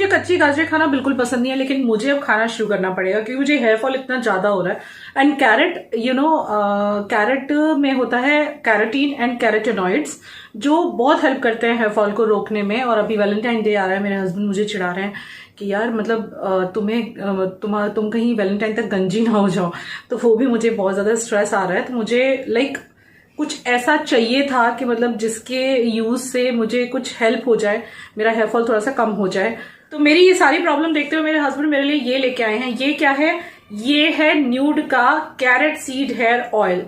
कच्ची गाजरें खाना बिल्कुल पसंद नहीं है, लेकिन मुझे अब खाना शुरू करना पड़ेगा क्योंकि मुझे हेयर फॉल इतना ज्यादा हो रहा है। एंड कैरेट, कैरेट में होता है कैरोटीन एंड कैरोटेनॉइड्स, जो बहुत हेल्प करते हैं हेयर फॉल को रोकने में। और अभी वैलेंटाइन डे आ रहा है, मेरे हस्बैंड मुझे चिढ़ा रहे हैं कि यार मतलब तुम कहीं वैलेंटाइन तक गंजी ना हो जाओ, तो वो भी मुझे बहुत ज्यादा स्ट्रेस आ रहा है। तो मुझे लाइक कुछ ऐसा चाहिए था कि मतलब जिसके यूज से मुझे कुछ हेल्प हो जाए, मेरा हेयर फॉल थोड़ा सा कम हो जाए। तो मेरी ये सारी प्रॉब्लम देखते हुए मेरे हस्बैंड मेरे लिए ये लेके आए हैं। ये क्या है? ये है न्यूड का carrot seed hair oil.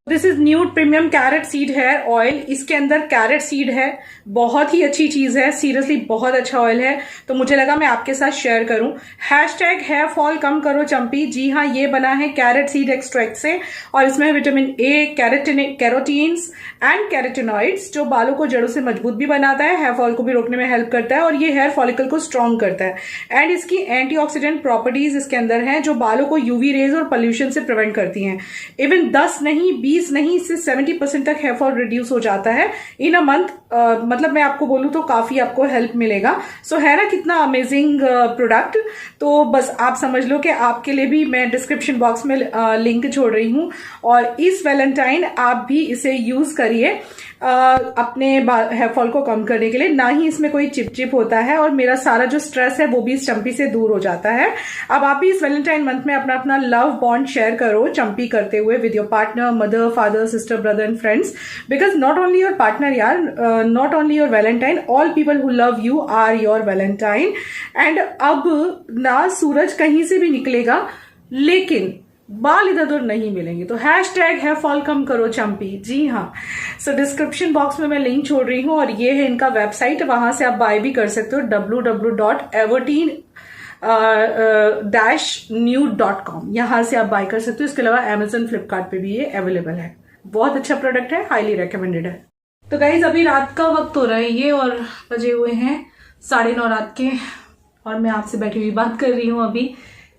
This is nude premium carrot seed hair oil. इसके अंदर कैरेट सीड है, बहुत ही अच्छी चीज है, सीरियसली बहुत अच्छा ऑयल है। तो मुझे लगा मैं आपके साथ शेयर करूं। हैशटैग हेयर फॉल कम करो चंपी। जी हाँ, ये बना है कैरेट सीड एक्सट्रैक्ट से और इसमें vitamin A, carotenes and carotenoids, जो बालों को जड़ों से मजबूत भी बनाता है, हेयर फॉल को भी रोकने में हेल्प करता है और ये हेयर फॉलिकल को स्ट्रॉन्ग करता है। एंड इसकी एंटीऑक्सीडेंट प्रॉपर्टीज इसके अंदर हैं जो बालों को यूवी रेज और पोल्यूशन से प्रिवेंट करती हैं। इवन 10 नहीं, 20 नहीं, इससे 70% तक हेयर फॉल रिड्यूस हो जाता है इन अ मंथ। मतलब मैं आपको बोलूं तो काफी आपको हेल्प मिलेगा। सो है ना कितना अमेजिंग प्रोडक्ट। तो बस आप समझ लो कि आपके लिए भी मैं डिस्क्रिप्शन बॉक्स में लिंक छोड़ रही हूं और इस वैलेंटाइन आप भी इसे यूज करिए अपने हेयर फॉल को कम करने के लिए। ना ही इसमें कोई चिप होता है और मेरा सारा जो स्ट्रेस है वो भी इस चंपी से दूर हो जाता है। अब आप भी इस वैलेंटाइन मंथ में अपना अपना लव बॉन्ड शेयर करो चंपी करते हुए with your partner, mother, father, sister, brother and friends. Because not only your partner यार, not only your valentine, all people who love you are your valentine. And अब ना सूरज कहीं से भी निकलेगा लेकिन बाल इधर उधर नहीं मिलेंगे। तो हैशटैग हेयर फॉल कम करो चंपी। जी हाँ, सो डिस्क्रिप्शन बॉक्स में मैं लिंक छोड़ रही हूँ और ये है इनका वेबसाइट, वहां से आप बाय भी कर सकते हो, www.everteen-nude.com। यहां से आप बाय कर सकते हो। इसके अलावा Amazon, फ्लिपकार्ट पे भी ये अवेलेबल है। बहुत अच्छा प्रोडक्ट है, हाईली रिकमेंडेड है। तो गाइज अभी रात का वक्त हो रहा है ये और बजे हुए हैं 9:30 रात के और मैं आपसे बैठी हुई बात कर रही हूँ। अभी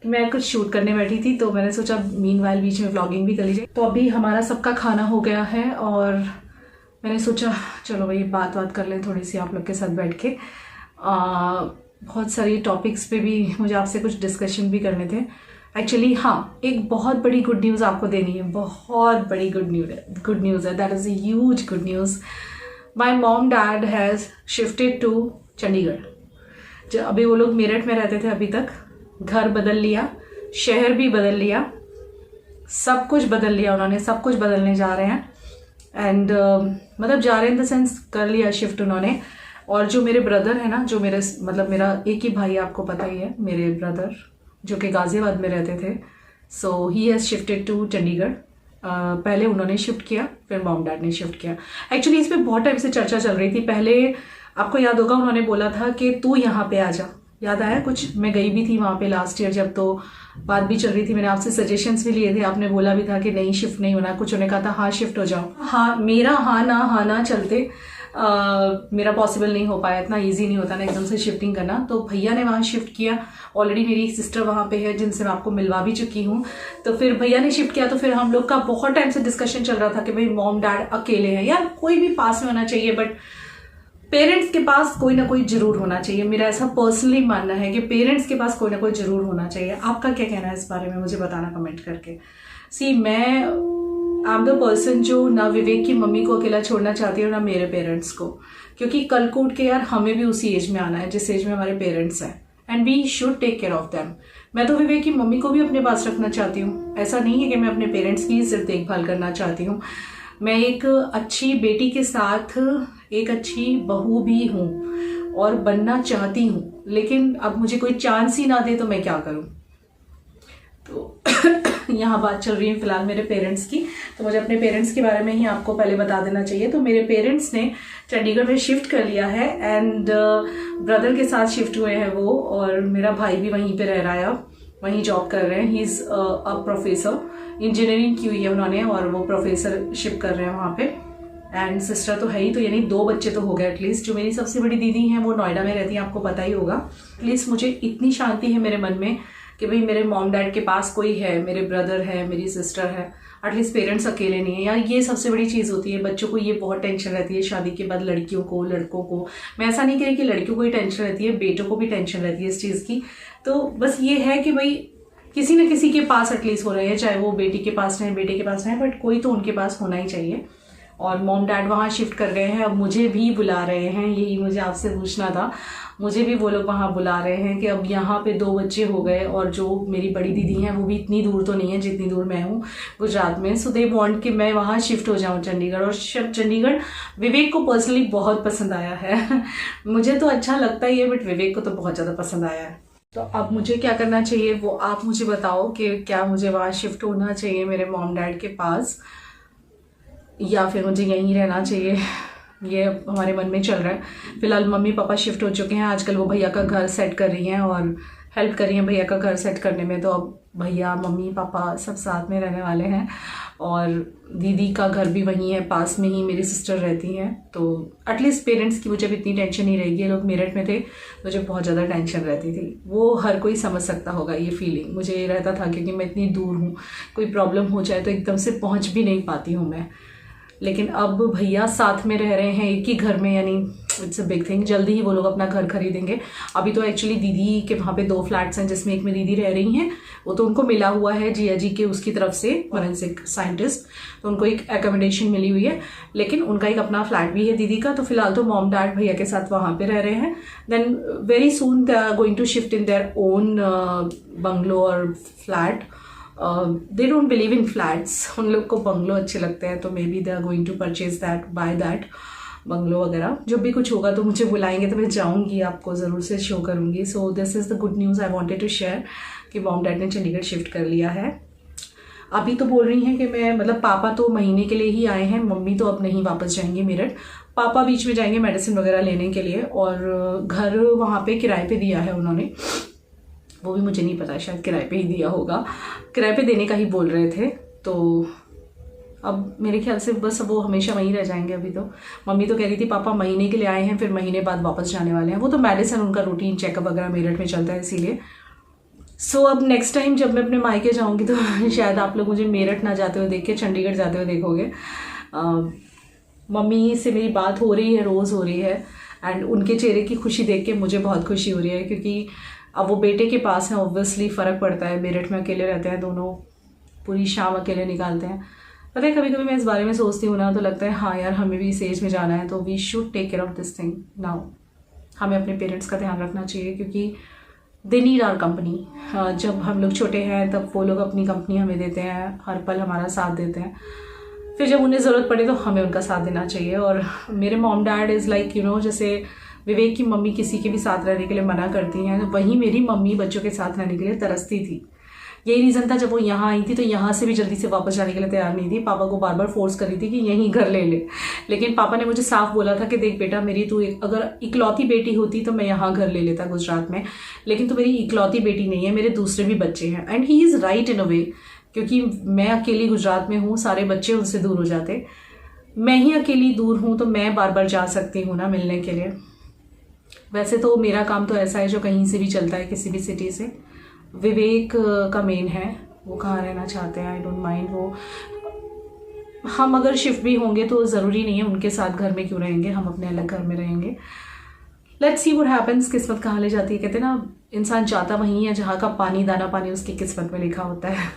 मैं कुछ शूट करने बैठी थी तो मैंने सोचा मीनवाइल बीच में व्लॉगिंग भी कर लीजिए। तो अभी हमारा सबका खाना हो गया है और मैंने सोचा चलो भाई बात कर लें थोड़ी सी आप लोग के साथ बैठ के। बहुत सारी टॉपिक्स पे भी मुझे आपसे कुछ डिस्कशन भी करने थे एक्चुअली। हाँ, एक बहुत बड़ी गुड न्यूज़ आपको देनी है, बहुत बड़ी गुड न्यूज़ है। That is a huge good news. My mom dad has shifted to Chandigarh. अभी वो लोग मेरठ में रहते थे अभी तक, घर बदल लिया, शहर भी बदल लिया, सब कुछ बदल लिया उन्होंने, सब कुछ बदलने जा रहे हैं। एंड मतलब जा रहे हैं इन द सेंस कर लिया शिफ्ट उन्होंने। और जो मेरे ब्रदर है ना, जो मेरे मतलब मेरा एक ही भाई, आपको पता ही है, मेरे ब्रदर जो कि गाजियाबाद में रहते थे, so he has shifted to Chandigarh. पहले उन्होंने शिफ्ट किया, फिर मॉम डैड ने शिफ्ट किया। एक्चुअली इस पर बहुत टाइम से चर्चा चल रही थी। पहले आपको याद होगा उन्होंने बोला था कि तू यहाँ पे आ जा, याद आया कुछ? मैं गई भी थी वहां पे लास्ट ईयर जब, तो बात भी चल रही थी, मैंने आपसे सजेशंस भी लिए थे, आपने बोला भी था कि नहीं शिफ्ट नहीं होना कुछ। उन्होंने कहा था हाँ शिफ्ट हो जाओ। हाँ, मेरा हाँ ना चलते मेरा पॉसिबल नहीं हो पाया, इतना इजी नहीं होता ना एकदम से शिफ्टिंग करना। तो भैया ने वहाँ शिफ्ट किया। ऑलरेडी मेरी सिस्टर वहाँ पे है जिनसे मैं आपको मिलवा भी चुकी हूँ। तो फिर भैया ने शिफ्ट किया तो फिर हम लोग का बहुत टाइम से डिस्कशन चल रहा था कि भाई मॉम डैड अकेले हैं यार, कोई भी पास में होना चाहिए, बट पेरेंट्स के पास कोई ना कोई जरूर होना चाहिए। मेरा ऐसा पर्सनली मानना है कि पेरेंट्स के पास कोई ना कोई जरूर होना चाहिए। आपका क्या कहना है इस बारे में, मुझे बताना कमेंट करके। सी मैं आई एम द पर्सन जो ना विवेक की मम्मी को अकेला छोड़ना चाहती हूँ ना मेरे पेरेंट्स को, क्योंकि कल को उठ के यार हमें भी उसी एज में आना है जिस एज में हमारे पेरेंट्स हैं, and we should take care of them. मैं तो विवेक की मम्मी को भी अपने पास रखना चाहती हूँ। ऐसा नहीं है कि मैं अपने पेरेंट्स की सिर्फ देखभाल करना चाहती हूँ। मैं एक अच्छी बेटी के साथ एक अच्छी बहू भी हूँ और बनना चाहती हूँ, लेकिन अब मुझे कोई चांस ही ना दे तो मैं क्या करूँ। तो यहाँ बात चल रही है फिलहाल मेरे पेरेंट्स की, तो मुझे अपने पेरेंट्स के बारे में ही आपको पहले बता देना चाहिए। तो मेरे पेरेंट्स ने चंडीगढ़ में शिफ्ट कर लिया है एंड ब्रदर के साथ शिफ्ट हुए हैं वो, और मेरा भाई भी वहीं पे रह रहा है, अब वहीं जॉब कर रहे हैं। He is a professor, engineering की हुई है उन्होंने और वो प्रोफेसरशिप कर रहे हैं वहाँ पे। एंड सिस्टर तो है ही, तो यानी 2 बच्चे तो हो गए एटलीस्ट। जो मेरी सबसे बड़ी दीदी हैं वो नोएडा में रहती हैं, आपको पता ही होगा। एटलीस्ट मुझे इतनी शांति है मेरे मन में कि भाई मेरे मॉम डैड के पास कोई है, मेरे ब्रदर है, मेरी सिस्टर है, एटलीस्ट पेरेंट्स अकेले नहीं है यार। ये सबसे बड़ी चीज़ होती है। बच्चों को ये बहुत टेंशन रहती है शादी के बाद, लड़कियों को, लड़कों को। मैं ऐसा नहीं कह रही कि लड़कियों को ही टेंशन रहती है, बेटों को भी टेंशन रहती है इस चीज़ की। तो बस ये है कि भाई किसी न किसी के पास एटलीस्ट हो रहे हैं, चाहे वो बेटी के पास रहें, बेटे के पास रहें, बट कोई तो उनके पास होना ही चाहिए। और मॉम डैड वहाँ शिफ्ट कर गए हैं, अब मुझे भी बुला रहे हैं, यही मुझे आपसे पूछना था। मुझे भी वो लोग वहाँ बुला रहे हैं कि अब यहाँ पे 2 बच्चे हो गए, और जो मेरी बड़ी दीदी हैं वो भी इतनी दूर तो नहीं है जितनी दूर मैं हूँ गुजरात में। सो दे वांट कि मैं वहाँ शिफ्ट हो जाऊँ चंडीगढ़। और चंडीगढ़ विवेक को पर्सनली बहुत पसंद आया है मुझे तो अच्छा लगता ही है, बट विवेक को तो बहुत ज़्यादा पसंद आया है। तो अब मुझे क्या करना चाहिए वो आप मुझे बताओ कि क्या मुझे वहाँ शिफ्ट होना चाहिए मेरे मॉम डैड के पास, या फिर मुझे यहीं रहना चाहिए। ये हमारे मन में चल रहा है। फिलहाल मम्मी पापा शिफ्ट हो चुके हैं, आजकल वो भैया का घर सेट कर रही हैं और हेल्प कर रही हैं भैया का घर सेट करने में। तो अब भैया मम्मी पापा सब साथ में रहने वाले हैं, और दीदी का घर भी वहीं है, पास में ही मेरी सिस्टर रहती हैं। तो एटलीस्ट पेरेंट्स की मुझे भी इतनी टेंशन नहीं रहेगी। ये लोग मेरठ में थे, मुझे बहुत ज़्यादा टेंशन रहती थी। वो हर कोई समझ सकता होगा ये फीलिंग, मुझे ये रहता था क्योंकि मैं इतनी दूर हूँ, कोई प्रॉब्लम हो जाए तो एकदम से पहुँच भी नहीं पाती हूँ मैं। लेकिन अब भैया साथ में रह रहे हैं एक ही घर में, यानी इट्स अ बिग थिंग। जल्दी ही वो लोग अपना घर खरीदेंगे। अभी तो एक्चुअली दीदी के वहाँ पे 2 फ्लैट्स हैं, जिसमें एक में दीदी रह रही हैं, वो तो उनको मिला हुआ है जिया जी के उसकी तरफ से, फोरेंसिक साइंटिस्ट, तो उनको एक एकोमोडेशन मिली हुई है। लेकिन उनका एक अपना फ्लैट भी है दीदी का। तो फिलहाल तो मॉम डैड भैया के साथ वहाँ पे रह रहे हैं। Then very soon they are going to shift in their own bungalow और flat. They don't believe in flats, उन लोग को बंगलो अच्छे लगते हैं। तो maybe they are going to purchase that, buy that bungalow वगैरह। जब भी कुछ होगा तो मुझे बुलाएंगे तो मैं जाऊंगी, आपको ज़रूर से शो करूंगी। So this is the good news I wanted to share कि मॉम डैड ने चंडीगढ़ शिफ्ट कर लिया है। अभी तो बोल रही हैं कि मैं, मतलब पापा तो महीने के लिए ही आए हैं, मम्मी तो अब नहीं वापस जाएंगे मेरठ। पापा बीच में जाएंगे मेडिसिन वगैरह लेने के लिए, और घर वहाँ पे किराए पे दिया है उन्होंने, वो भी मुझे नहीं पता, शायद किराए पे ही दिया होगा, किराए पे देने का ही बोल रहे थे। तो अब मेरे ख्याल से बस वो हमेशा वहीं रह जाएंगे। अभी तो मम्मी तो कह रही थी पापा महीने के लिए आए हैं, फिर महीने बाद वापस जाने वाले हैं। वो तो मेडिसिन, उनका रूटीन चेकअप वगैरह मेरठ में चलता है, इसीलिए। सो अब नेक्स्ट टाइम जब मैं अपने मायके जाऊंगी तो शायद आप लोग मुझे मेरठ ना जाते हुए देख के चंडीगढ़ जाते हुए देखोगे। मम्मी से मेरी बात हो रही है, रोज़ हो रही है, एंड उनके चेहरे की खुशी देख के मुझे बहुत खुशी हो रही है, क्योंकि अब वो बेटे के पास है, ऑब्वियसली फ़र्क पड़ता है। मेरठ में अकेले रहते हैं दोनों, पूरी शाम अकेले निकालते हैं। पता है, कभी कभी मैं इस बारे में सोचती हूँ ना, तो लगता है हाँ यार, हमें भी इस एज में जाना है, तो we should take care of this thing now. हमें अपने पेरेंट्स का ध्यान रखना चाहिए, क्योंकि दे नीड आवर कंपनी। जब हम लोग छोटे हैं तब वो लोग अपनी कंपनी हमें देते हैं, हर पल हमारा साथ देते हैं। फिर जब उन्हें ज़रूरत पड़े तो हमें उनका साथ देना चाहिए। और मेरे mom dad is like you know, जैसे विवेक की मम्मी किसी के भी साथ रहने के लिए मना करती हैं, तो वहीं मेरी मम्मी बच्चों के साथ रहने के लिए तरसती थी। यही रीज़न था, जब वो यहाँ आई थी तो यहाँ से भी जल्दी से वापस जाने के लिए तैयार नहीं थी। पापा को बार बार फोर्स कर रही थी कि यहीं घर ले ले, लेकिन पापा ने मुझे साफ बोला था कि देख बेटा, मेरी तू अगर इकलौती बेटी होती तो मैं यहाँ घर ले लेता गुजरात में, लेकिन तू मेरी इकलौती बेटी नहीं है, मेरे दूसरे भी बच्चे हैं। एंड ही इज़ राइट इन अ वे, क्योंकि मैं अकेली गुजरात में हूँ, सारे बच्चे उनसे दूर हो जाते, मैं ही अकेली दूर हूँ, तो मैं बार बार जा सकती हूँ ना मिलने के लिए। वैसे तो मेरा काम तो ऐसा है जो कहीं से भी चलता है, किसी भी सिटी से। विवेक का मेन है, वो कहाँ रहना चाहते हैं, आई डोंट माइंड। वो हम अगर शिफ्ट भी होंगे तो ज़रूरी नहीं है उनके साथ घर में क्यों रहेंगे, हम अपने अलग घर में रहेंगे। लेट्स सी व्हाट हैपेंस, किस्मत कहाँ ले जाती है। कहते हैं ना, इंसान जाता वहीं है जहाँ का पानी, दाना पानी उसकी किस्मत में लिखा होता है।